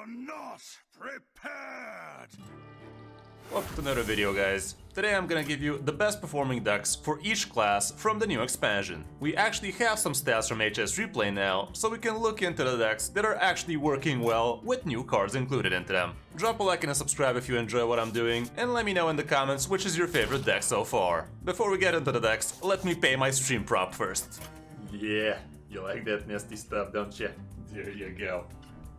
not prepared! Welcome to another video, guys. Today I'm gonna give you the best performing decks for each class from the new expansion. We actually have some stats from HS Replay now, so we can look into the decks that are actually working well with new cards included into them. Drop a like and a subscribe if you enjoy what I'm doing, and let me know in the comments which is your favorite deck so far. Before we get into the decks, let me pay my stream prop first. Yeah, you like that nasty stuff, don't you? There you go.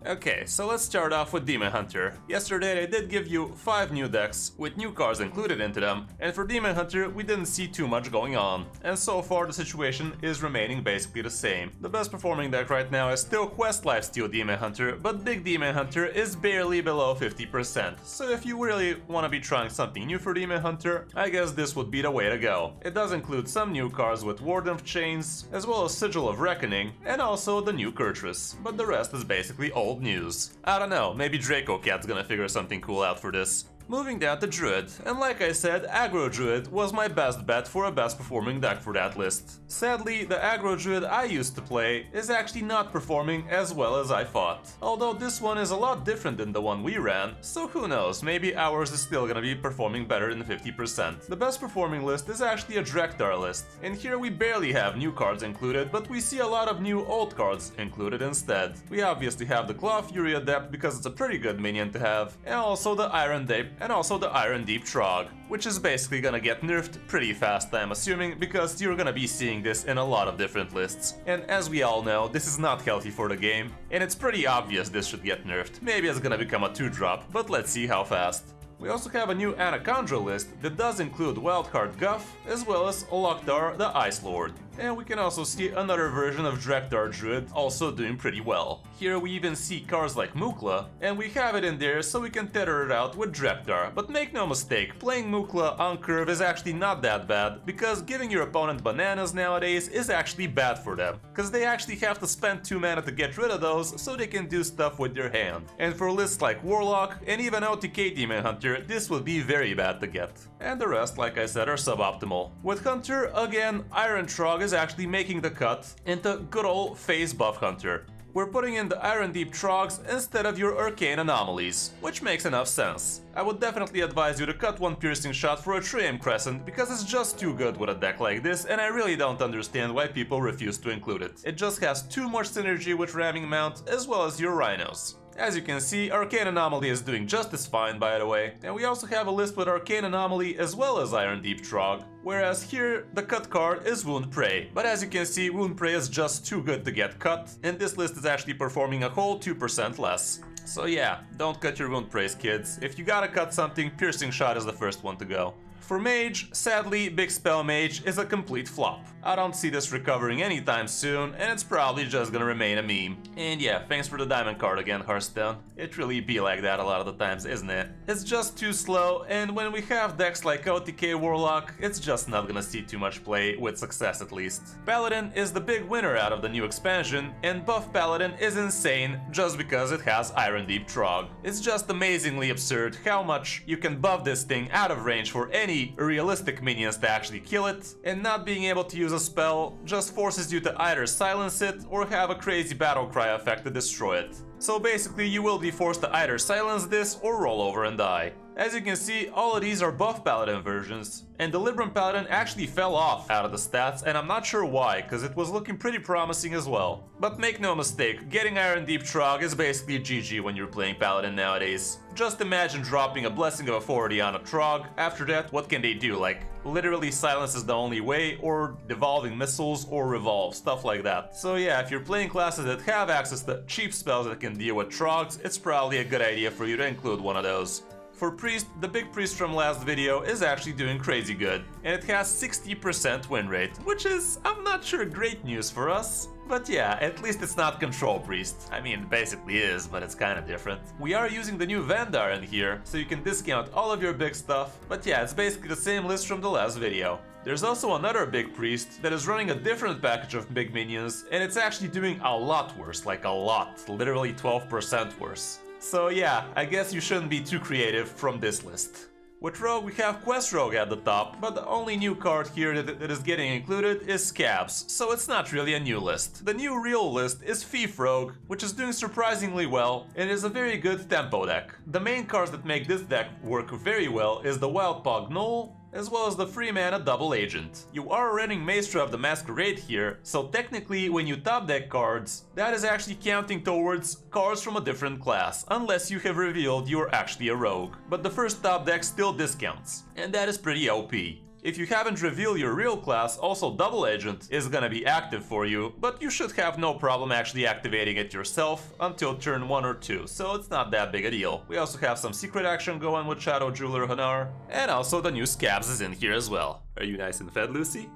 Okay, so let's start off with Demon Hunter. Yesterday I did give you 5 new decks with new cards included into them, and for Demon Hunter we didn't see too much going on, and so far the situation is remaining basically the same. The best performing deck right now is still Quest Lifesteal Demon Hunter, but Big Demon Hunter is barely below 50%, so if you really want to be trying something new for Demon Hunter, I guess this would be the way to go. It does include some new cards with Warden of Chains, as well as Sigil of Reckoning, and also the new Kurtrus, but the rest is basically old news. I don't know, maybe Draco Cat's gonna figure something cool out for this. Moving down to Druid, and like I said, Aggro Druid was my best bet for a best performing deck for that list. Sadly, the Aggro Druid I used to play is actually not performing as well as I thought. Although this one is a lot different than the one we ran, so who knows, maybe ours is still gonna be performing better than 50%. The best performing list is actually a Drekthar list, and here we barely have new cards included, but we see a lot of new old cards included instead. We obviously have the Claw Fury Adept because it's a pretty good minion to have, and also the Iron Deep Trog, which is basically gonna get nerfed pretty fast, I'm assuming, because you're gonna be seeing this in a lot of different lists. And as we all know, this is not healthy for the game, and it's pretty obvious this should get nerfed. Maybe it's gonna become a 2-drop, but let's see how fast. We also have a new Anaconda list that does include Wildcard Guff, as well as Loktar the Ice Lord. And we can also see another version of Drekthar Druid also doing pretty well. Here we even see cards like Mukla, and we have it in there so we can tether it out with Drekthar. But make no mistake, playing Mukla on curve is actually not that bad, because giving your opponent bananas nowadays is actually bad for them, because they actually have to spend 2 mana to get rid of those so they can do stuff with their hand. And for lists like Warlock and even OTK Demon Hunter, this would be very bad to get. And the rest, like I said, are suboptimal. With Hunter, again, Iron Trog is actually making the cut into good old phase buff Hunter. We're putting in the Iron Deep Trogs instead of your Arcane Anomalies, which makes enough sense. I would definitely advise you to cut one Piercing Shot for a Triumph Crescent because it's just too good with a deck like this, and I really don't understand why people refuse to include it. It just has too much synergy with Ramming Mount as well as your Rhinos. As you can see, Arcane Anomaly is doing just as fine, by the way, and we also have a list with Arcane Anomaly as well as Iron Deep Trog, whereas here the cut card is Wound Prey. But as you can see, Wound Prey is just too good to get cut, and this list is actually performing a whole 2% less. So yeah, don't cut your Wound Preys, kids. If you gotta cut something, Piercing Shot is the first one to go. For Mage, sadly, Big Spell Mage is a complete flop. I don't see this recovering anytime soon, and it's probably just gonna remain a meme. And yeah, thanks for the diamond card again, Hearthstone. It really be like that a lot of the times, isn't it? It's just too slow, and when we have decks like OTK Warlock, it's just not gonna see too much play, with success at least. Paladin is the big winner out of the new expansion, and buff Paladin is insane just because it has Iron Deep Trog. It's just amazingly absurd how much you can buff this thing out of range for any realistic minions to actually kill it, and not being able to use a spell just forces you to either silence it or have a crazy battle cry effect to destroy it. So basically you will be forced to either silence this or roll over and die. As you can see, all of these are buff Paladin versions, and the Libram Paladin actually fell off out of the stats, and I'm not sure why, because it was looking pretty promising as well. But make no mistake, getting Iron Deep Trog is basically GG when you're playing Paladin nowadays. Just imagine dropping a Blessing of Authority on a Trog. After that, what can they do? Like, literally silence is the only way, or devolving missiles, or revolve, stuff like that. So yeah, if you're playing classes that have access to cheap spells that can deal with Trogs, it's probably a good idea for you to include one of those. For Priest, the big Priest from last video is actually doing crazy good, and it has 60% win rate, which is, I'm not sure, great news for us. But yeah, at least it's not Control Priest. I mean, it basically is, but it's kinda different. We are using the new Vandar in here, so you can discount all of your big stuff, but yeah, it's basically the same list from the last video. There's also another big Priest that is running a different package of big minions, and it's actually doing a lot worse, like a lot, literally 12% worse. So yeah, I guess you shouldn't be too creative from this list. With Rogue, we have Quest Rogue at the top, but the only new card here that is getting included is Scabs, so it's not really a new list. The new real list is Thief Rogue, which is doing surprisingly well, and is a very good tempo deck. The main cards that make this deck work very well is the Wild Pog Gnoll, as well as the 3-mana Double Agent. You are running Maestro of the Masquerade here, so technically when you top deck cards, that is actually counting towards cards from a different class, unless you have revealed you're actually a rogue. But the first top deck still discounts, and that is pretty OP. If you haven't revealed your real class, also Double Agent is gonna be active for you, but you should have no problem actually activating it yourself until turn 1 or 2, so it's not that big a deal. We also have some secret action going with Shadow Jeweler Hanar, and also the new Scabs is in here as well. Are you nice and fed, Lucy?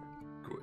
Good.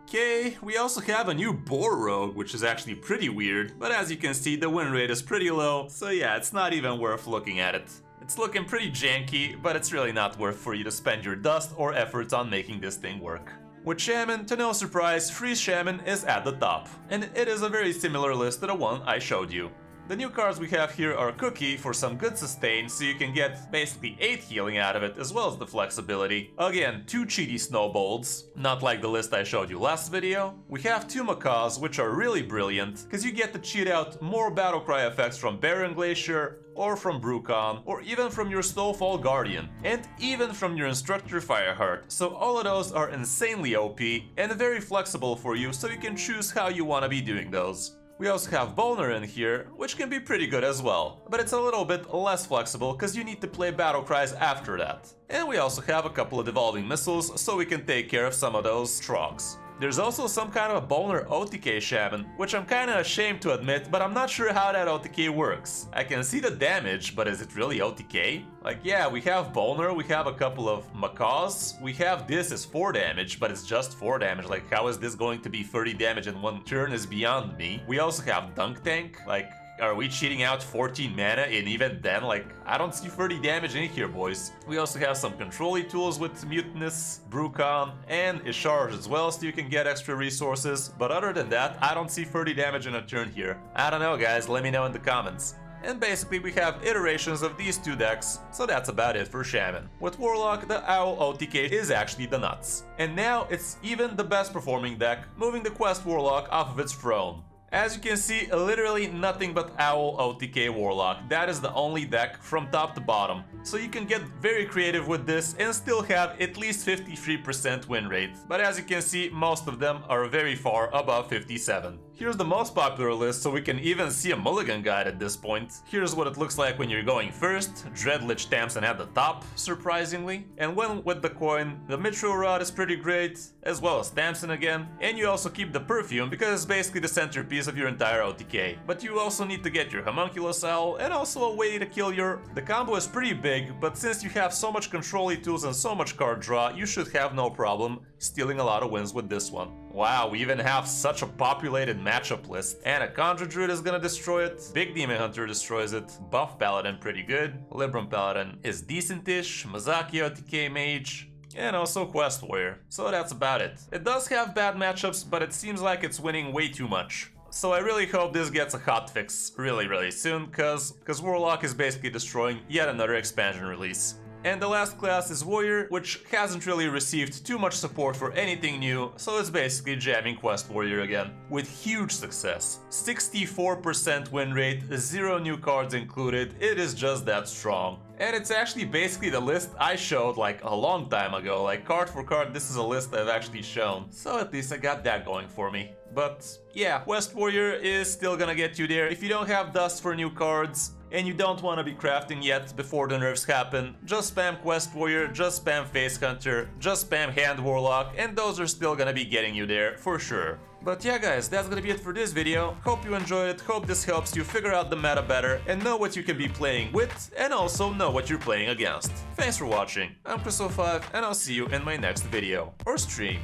Okay, we also have a new Boar Rogue, which is actually pretty weird, but as you can see the win rate is pretty low, so yeah, it's not even worth looking at it. It's looking pretty janky, but it's really not worth for you to spend your dust or efforts on making this thing work. With Shaman, to no surprise, Freeze Shaman is at the top, and it is a very similar list to the one I showed you. The new cards we have here are Cookie for some good sustain, so you can get basically 8 healing out of it, as well as the flexibility. Again, 2 cheaty snowballs, not like the list I showed you last video. We have 2 Macaws, which are really brilliant, because you get to cheat out more Battlecry effects from Barren Glacier, or from Brucon, or even from your Snowfall Guardian, and even from your Instructor Fireheart. So all of those are insanely OP, and very flexible for you, so you can choose how you want to be doing those. We also have Bolner in here, which can be pretty good as well, but it's a little bit less flexible because you need to play battle cries after that. And we also have a couple of Devolving Missiles, so we can take care of some of those Trogs. There's also some kind of a Bolner OTK Shaman, which I'm kinda ashamed to admit, but I'm not sure how that OTK works. I can see the damage, but is it really OTK? Like, yeah, we have Bolner, we have a couple of Macaws, we have this as 4 damage, but it's just 4 damage. Like, how is this going to be 30 damage in 1 turn is beyond me. We also have Dunk Tank, like, are we cheating out 14 mana, and even then, like, I don't see 30 damage in here, boys. We also have some control-y tools with Mutinous, Brucon, and Isharge as well, so you can get extra resources. But other than that, I don't see 30 damage in a turn here. I don't know, guys, let me know in the comments. And basically we have iterations of these 2 decks, so that's about it for Shaman. With Warlock, the Owl OTK is actually the nuts. And now it's even the best performing deck, moving the Quest Warlock off of its throne. As you can see, literally nothing but Owl OTK Warlock. That is the only deck from top to bottom. So you can get very creative with this and still have at least 53% win rate. But as you can see, most of them are very far above 57. Here's the most popular list, so we can even see a mulligan guide at this point. Here's what it looks like when you're going first. Dreadlich Tamsin at the top, surprisingly. And when with the coin, the Mithril Rod is pretty great, as well as Tamsin again. And you also keep the Perfume, because it's basically the centerpiece of your entire OTK. But you also need to get your Homunculus Owl, and also a way to kill your... The combo is pretty big, but since you have so much control-y tools and so much card draw, you should have no problem stealing a lot of wins with this one. Wow, we even have such a populated matchup list. And a Conjure Druid is gonna destroy it, Big Demon Hunter destroys it, Buff Paladin pretty good, Libram Paladin is decentish, Mazaki OTK Mage, and also Quest Warrior. So that's about it. It does have bad matchups, but it seems like it's winning way too much. So I really hope this gets a hotfix really soon, cause Warlock is basically destroying yet another expansion release. And the last class is Warrior, which hasn't really received too much support for anything new, so it's basically jamming Quest Warrior again. With huge success. 64% win rate, 0 new cards included, it is just that strong. And it's actually basically the list I showed like a long time ago, like card for card this is a list I've actually shown. So at least I got that going for me. But yeah, Quest Warrior is still gonna get you there if you don't have dust for new cards. And you don't want to be crafting yet before the nerfs happen, just spam Quest Warrior, just spam Face Hunter, just spam Hand Warlock, and those are still gonna be getting you there for sure. But yeah guys, that's gonna be it for this video. Hope you enjoyed it, hope this helps you figure out the meta better and know what you can be playing with, and also know what you're playing against. Thanks for watching, I'm Kris05, and I'll see you in my next video or stream.